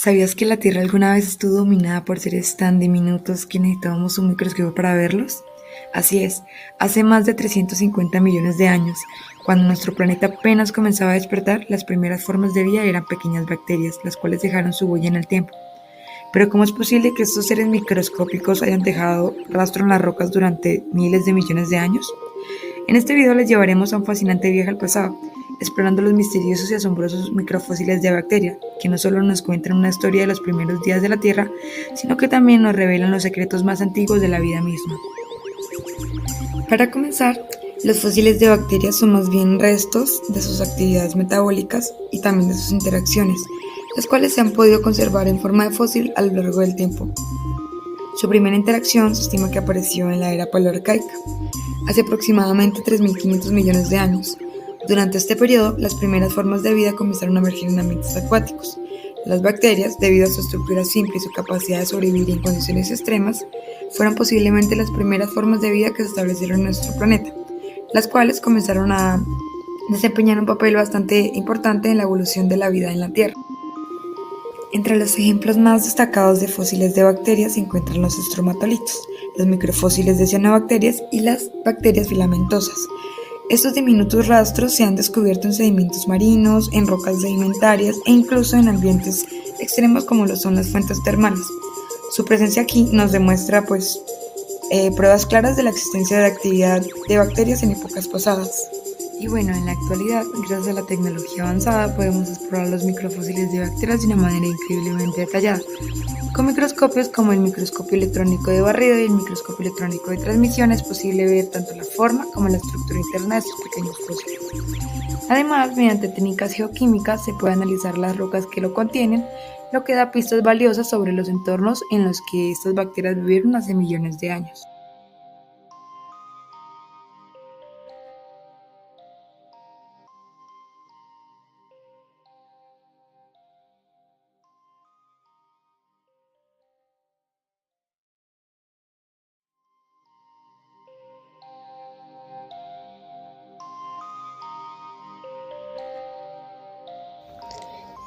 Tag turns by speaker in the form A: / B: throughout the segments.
A: ¿Sabías que la Tierra alguna vez estuvo dominada por seres tan diminutos que necesitábamos un microscopio para verlos? Así es, hace más de 350 millones de años, cuando nuestro planeta apenas comenzaba a despertar, las primeras formas de vida eran pequeñas bacterias, las cuales dejaron su huella en el tiempo. Pero ¿cómo es posible que estos seres microscópicos hayan dejado rastro en las rocas durante miles de millones de años? En este video les llevaremos a un fascinante viaje al pasado, explorando los misteriosos y asombrosos microfósiles de bacterias, que no solo nos cuentan una historia de los primeros días de la Tierra, sino que también nos revelan los secretos más antiguos de la vida misma. Para comenzar, los fósiles de bacterias son más bien restos de sus actividades metabólicas y también de sus interacciones, las cuales se han podido conservar en forma de fósil a lo largo del tiempo. Su primera interacción se estima que apareció en la era paleoarcaica, hace aproximadamente 3.500 millones de años. Durante este periodo, las primeras formas de vida comenzaron a emerger en ambientes acuáticos. Las bacterias, debido a su estructura simple y su capacidad de sobrevivir en condiciones extremas, fueron posiblemente las primeras formas de vida que se establecieron en nuestro planeta, las cuales comenzaron a desempeñar un papel bastante importante en la evolución de la vida en la Tierra. Entre los ejemplos más destacados de fósiles de bacterias se encuentran los estromatolitos, los microfósiles de cianobacterias y las bacterias filamentosas. Estos diminutos rastros se han descubierto en sedimentos marinos, en rocas sedimentarias e incluso en ambientes extremos como lo son las fuentes termales. Su presencia aquí nos demuestra pruebas claras de la existencia de actividad de bacterias en épocas pasadas. Y bueno, en la actualidad, gracias a la tecnología avanzada, podemos explorar los microfósiles de bacterias de una manera increíblemente detallada, con microscopios como el microscopio electrónico de barrido y el microscopio electrónico de transmisión es posible ver tanto la forma como la estructura interna de estos pequeños fósiles. Además, mediante técnicas geoquímicas se puede analizar las rocas que lo contienen, lo que da pistas valiosas sobre los entornos en los que estas bacterias vivieron hace millones de años.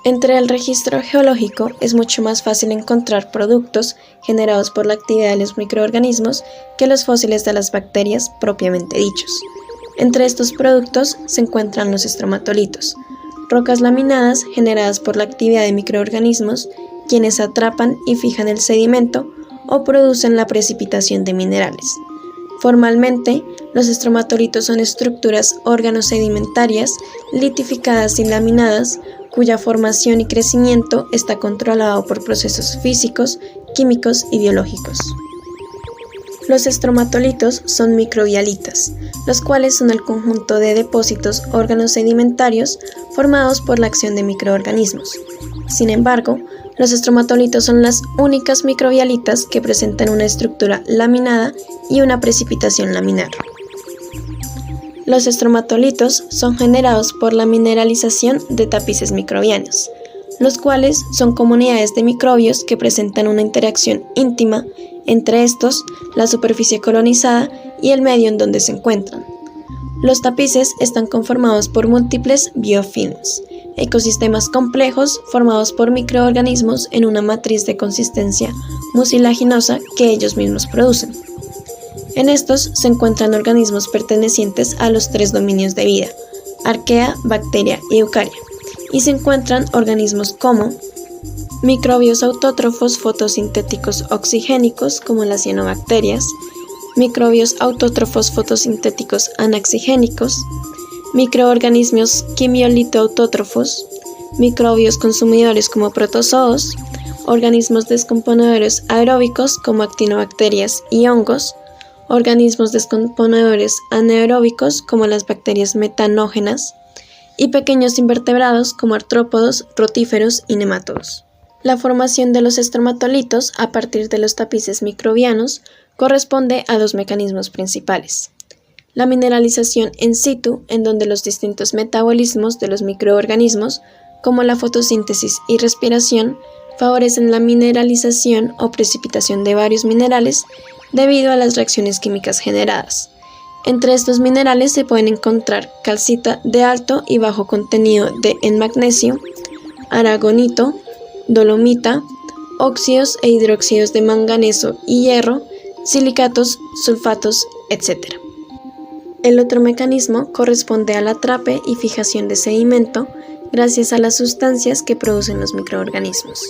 B: Entre el registro geológico es mucho más fácil encontrar productos generados por la actividad de los microorganismos que los fósiles de las bacterias propiamente dichos. Entre estos productos se encuentran los estromatolitos, rocas laminadas generadas por la actividad de microorganismos, quienes atrapan y fijan el sedimento o producen la precipitación de minerales. Formalmente, los estromatolitos son estructuras órgano-sedimentarias litificadas y laminadas, cuya formación y crecimiento está controlado por procesos físicos, químicos y biológicos. Los estromatolitos son microbialitas, los cuales son el conjunto de depósitos órgano-sedimentarios formados por la acción de microorganismos. Sin embargo, los estromatolitos son las únicas microbialitas que presentan una estructura laminada y una precipitación laminar. Los estromatolitos son generados por la mineralización de tapices microbianos, los cuales son comunidades de microbios que presentan una interacción íntima entre estos, la superficie colonizada y el medio en donde se encuentran. Los tapices están conformados por múltiples biofilms, ecosistemas complejos formados por microorganismos en una matriz de consistencia mucilaginosa que ellos mismos producen. En estos se encuentran organismos pertenecientes a los tres dominios de vida, arquea, bacteria y eucaria, y se encuentran organismos como microbios autótrofos fotosintéticos oxigénicos como las cianobacterias, microbios autótrofos fotosintéticos anaxigénicos, microorganismos quimiolito-autótrofos, microbios consumidores como protozoos, organismos descomponedores aeróbicos como actinobacterias y hongos, organismos descomponedores anaeróbicos como las bacterias metanógenas y pequeños invertebrados como artrópodos, rotíferos y nemátodos. La formación de los estromatolitos a partir de los tapices microbianos corresponde a dos mecanismos principales. La mineralización in situ, en donde los distintos metabolismos de los microorganismos, como la fotosíntesis y respiración, favorecen la mineralización o precipitación de varios minerales debido a las reacciones químicas generadas. Entre estos minerales se pueden encontrar calcita de alto y bajo contenido en magnesio, aragonito, dolomita, óxidos e hidróxidos de manganeso y hierro, silicatos, sulfatos, etc. El otro mecanismo corresponde al atrape y fijación de sedimento gracias a las sustancias que producen los microorganismos.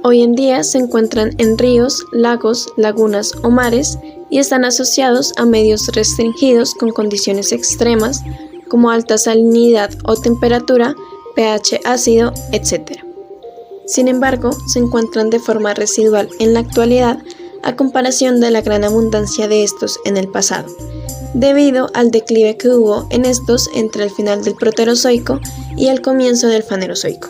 B: Hoy en día se encuentran en ríos, lagos, lagunas o mares y están asociados a medios restringidos con condiciones extremas como alta salinidad o temperatura, pH ácido, etc. Sin embargo, se encuentran de forma residual en la actualidad a comparación de la gran abundancia de estos en el pasado, debido al declive que hubo en estos entre el final del Proterozoico y el comienzo del Fanerozoico.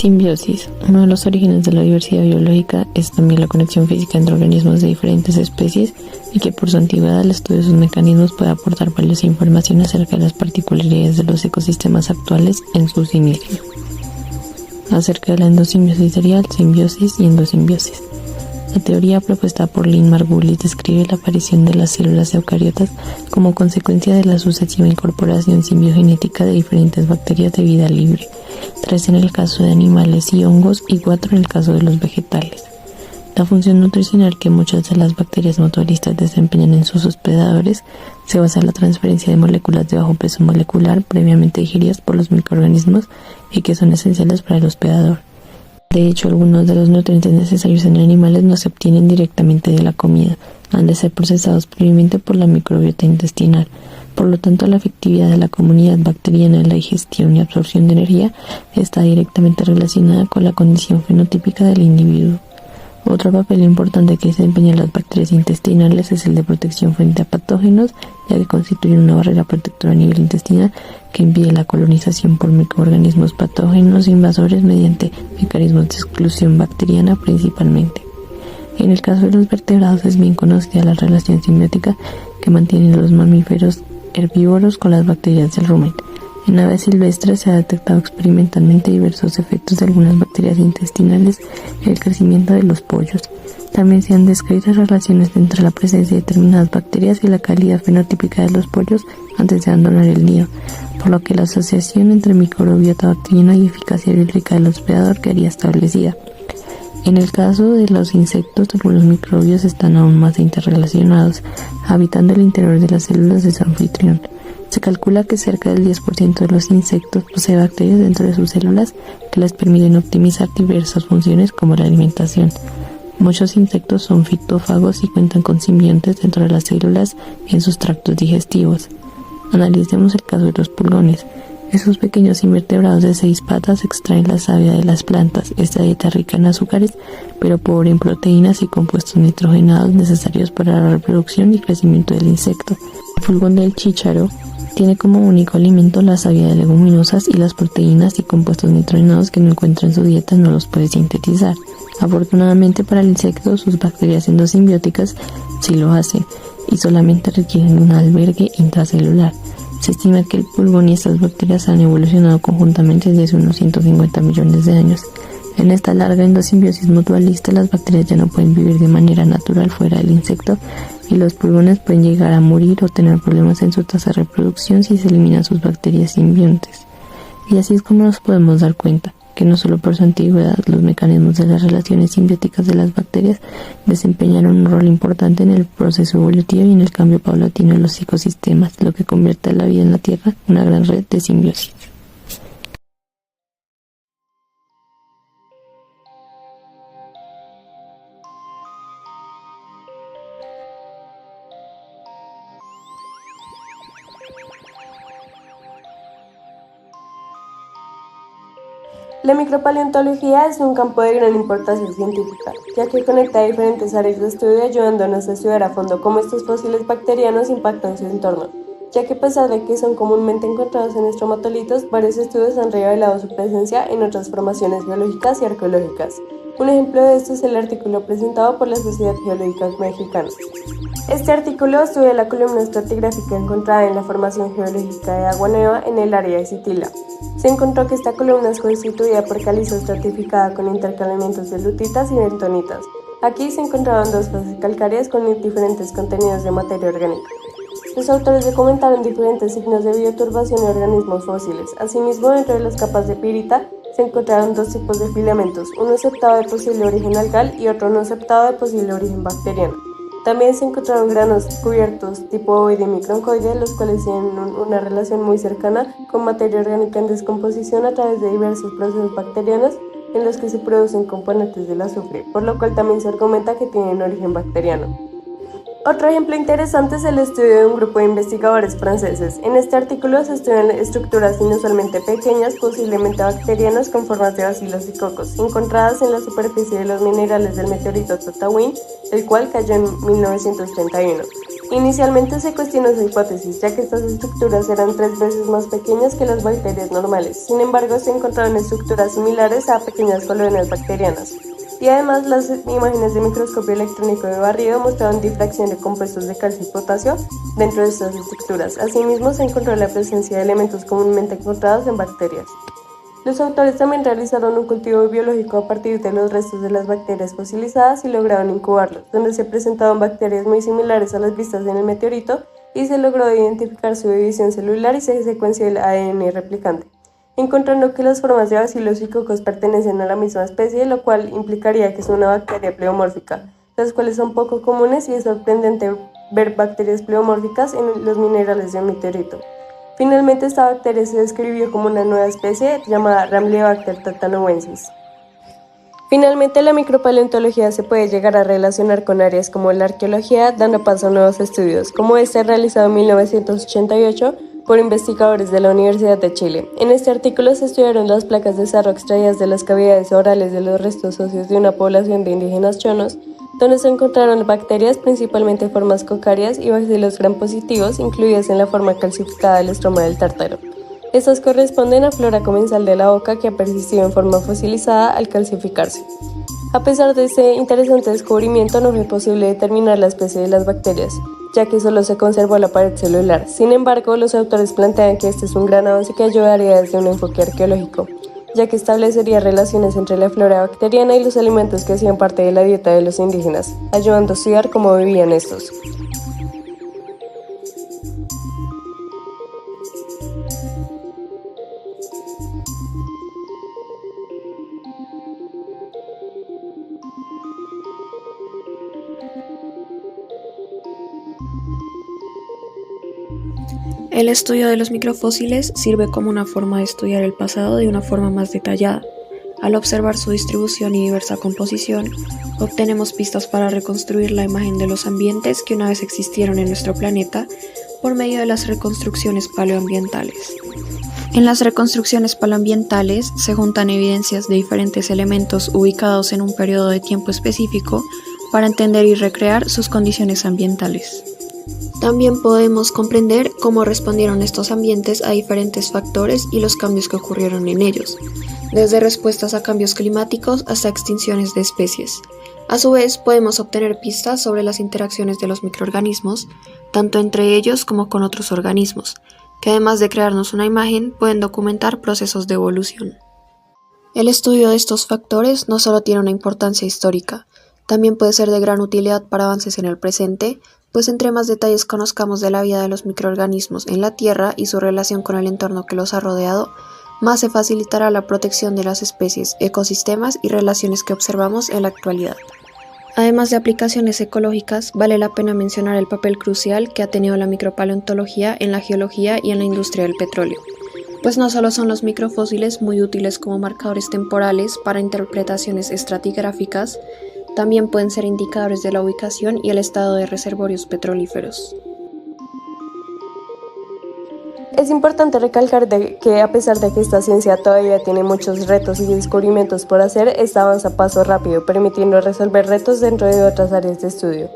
C: Simbiosis. Uno de los orígenes de la diversidad biológica es también la conexión física entre organismos de diferentes especies y que por su antigüedad el estudio de sus mecanismos puede aportar valiosa información acerca de las particularidades de los ecosistemas actuales en sus inicios. Acerca de la endosimbiosis serial, simbiosis y endosimbiosis. La teoría propuesta por Lynn Margulis describe la aparición de las células eucariotas como consecuencia de la sucesiva incorporación simbiogenética de diferentes bacterias de vida libre, 3 en el caso de animales y hongos y 4 en el caso de los vegetales. La función nutricional que muchas de las bacterias mutualistas desempeñan en sus hospedadores se basa en la transferencia de moléculas de bajo peso molecular previamente digeridas por los microorganismos y que son esenciales para el hospedador. De hecho, algunos de los nutrientes necesarios en animales no se obtienen directamente de la comida, han de ser procesados previamente por la microbiota intestinal. Por lo tanto, la efectividad de la comunidad bacteriana en la digestión y absorción de energía está directamente relacionada con la condición fenotípica del individuo. Otro papel importante que desempeñan las bacterias intestinales es el de protección frente a patógenos, ya que constituyen una barrera protectora a nivel intestinal que impide la colonización por microorganismos patógenos invasores mediante mecanismos de exclusión bacteriana principalmente. En el caso de los vertebrados es bien conocida la relación simbiótica que mantienen los mamíferos herbívoros con las bacterias del rumen. En aves silvestres se ha detectado experimentalmente diversos efectos de algunas bacterias intestinales en el crecimiento de los pollos. También se han descrito relaciones entre la presencia de determinadas bacterias y la calidad fenotípica de los pollos antes de abandonar el nido, por lo que la asociación entre microbiota bacteriana y eficacia biológica del hospedador quedaría establecida. En el caso de los insectos, algunos microbios están aún más interrelacionados, habitando el interior de las células de su anfitrión. Se calcula que cerca del 10% de los insectos posee bacterias dentro de sus células que les permiten optimizar diversas funciones como la alimentación. Muchos insectos son fitófagos y cuentan con simbiontes dentro de las células en sus tractos digestivos. Analicemos el caso de los pulgones. Esos pequeños invertebrados de 6 patas extraen la savia de las plantas. Esta dieta rica en azúcares, pero pobre en proteínas y compuestos nitrogenados necesarios para la reproducción y crecimiento del insecto. El pulgón del chícharo tiene como único alimento la savia de leguminosas y las proteínas y compuestos nitrogenados que no encuentra en su dieta no los puede sintetizar. Afortunadamente para el insecto, sus bacterias endosimbióticas sí lo hacen y solamente requieren un albergue intracelular. Se estima que el pulgón y estas bacterias han evolucionado conjuntamente desde hace unos 150 millones de años. En esta larga endosimbiosis mutualista, las bacterias ya no pueden vivir de manera natural fuera del insecto y los pulgones pueden llegar a morir o tener problemas en su tasa de reproducción si se eliminan sus bacterias simbiontes. Y así es como nos podemos dar cuenta que no solo por su antigüedad los mecanismos de las relaciones simbióticas de las bacterias desempeñaron un rol importante en el proceso evolutivo y en el cambio paulatino de los ecosistemas, lo que convierte a la vida en la Tierra en una gran red de simbiosis.
D: La micropaleontología es un campo de gran importancia científica, ya que conecta diferentes áreas de estudio ayudándonos a estudiar a fondo cómo estos fósiles bacterianos impactan su entorno, ya que a pesar de que son comúnmente encontrados en estromatolitos, varios estudios han revelado su presencia en otras formaciones biológicas y arqueológicas. Un ejemplo de esto es el artículo presentado por la Sociedad Geológica Mexicana. Este artículo estudia la columna estratigráfica encontrada en la formación geológica de Agua Nueva en el área de Sitila. Se encontró que esta columna es constituida por caliza estratificada con intercalamientos de lutitas y bentonitas. Aquí se encontraron dos fases calcáreas con diferentes contenidos de materia orgánica. Los autores documentaron diferentes signos de bioturbación de organismos fósiles. Asimismo, dentro de las capas de pirita se encontraron dos tipos de filamentos, uno aceptado de posible origen algal y otro no aceptado de posible origen bacteriano. También se encontraron granos cubiertos tipo ovoide y microoncoide, los cuales tienen una relación muy cercana con materia orgánica en descomposición a través de diversos procesos bacterianos en los que se producen componentes del azufre, por lo cual también se argumenta que tienen origen bacteriano. Otro ejemplo interesante es el estudio de un grupo de investigadores franceses. En este artículo se estudian estructuras inusualmente pequeñas, posiblemente bacterianas con formas de bacilos y cocos, encontradas en la superficie de los minerales del meteorito Tataouine, el cual cayó en 1931. Inicialmente se cuestionó esa hipótesis, ya que estas estructuras eran 3 veces más pequeñas que las bacterias normales. Sin embargo, se encontraron estructuras similares a pequeñas colonias bacterianas. Y además, las imágenes de microscopio electrónico de barrido mostraron difracción de compuestos de calcio y potasio dentro de estas estructuras. Asimismo, se encontró la presencia de elementos comúnmente encontrados en bacterias. Los autores también realizaron un cultivo biológico a partir de los restos de las bacterias fosilizadas y lograron incubarlos, donde se presentaban bacterias muy similares a las vistas en el meteorito y se logró identificar su división celular y se secuenció el ADN replicante, encontrando que las formas de bacilos y cocos pertenecen a la misma especie, lo cual implicaría que es una bacteria pleomórfica, las cuales son poco comunes y es sorprendente ver bacterias pleomórficas en los minerales de un meteorito. Finalmente, esta bacteria se describió como una nueva especie llamada Rhamliobacter tatanoensis. Finalmente, la micropaleontología se puede llegar a relacionar con áreas como la arqueología, dando paso a nuevos estudios, como este realizado en 1988 por investigadores de la Universidad de Chile. En este artículo se estudiaron las placas de sarro extraídas de las cavidades orales de los restos óseos de una población de indígenas chonos, donde se encontraron bacterias, principalmente formas cocarias y bacilos gram-positivos, incluidas en la forma calcificada del estroma del tártaro. Estas corresponden a flora comensal de la boca que ha persistido en forma fosilizada al calcificarse. A pesar de este interesante descubrimiento, no fue posible determinar la especie de las bacterias, ya que solo se conservó la pared celular. Sin embargo, los autores plantean que este es un gran avance que ayudaría desde un enfoque arqueológico, ya que establecería relaciones entre la flora bacteriana y los alimentos que hacían parte de la dieta de los indígenas, ayudando a estudiar cómo vivían estos.
B: El estudio de los microfósiles sirve como una forma de estudiar el pasado de una forma más detallada. Al observar su distribución y diversa composición, obtenemos pistas para reconstruir la imagen de los ambientes que una vez existieron en nuestro planeta por medio de las reconstrucciones paleoambientales. En las reconstrucciones paleoambientales se juntan evidencias de diferentes elementos ubicados en un periodo de tiempo específico para entender y recrear sus condiciones ambientales. También podemos comprender cómo respondieron estos ambientes a diferentes factores y los cambios que ocurrieron en ellos, desde respuestas a cambios climáticos hasta extinciones de especies. A su vez, podemos obtener pistas sobre las interacciones de los microorganismos, tanto entre ellos como con otros organismos, que además de crearnos una imagen, pueden documentar procesos de evolución. El estudio de estos factores no solo tiene una importancia histórica, también puede ser de gran utilidad para avances en el presente, pues entre más detalles conozcamos de la vida de los microorganismos en la Tierra y su relación con el entorno que los ha rodeado, más se facilitará la protección de las especies, ecosistemas y relaciones que observamos en la actualidad. Además de aplicaciones ecológicas, vale la pena mencionar el papel crucial que ha tenido la micropaleontología en la geología y en la industria del petróleo, pues no solo son los microfósiles muy útiles como marcadores temporales para interpretaciones estratigráficas, también pueden ser indicadores de la ubicación y el estado de reservorios petrolíferos.
D: Es importante recalcar que a pesar de que esta ciencia todavía tiene muchos retos y descubrimientos por hacer, esta avanza a paso rápido, permitiendo resolver retos dentro de otras áreas de estudio.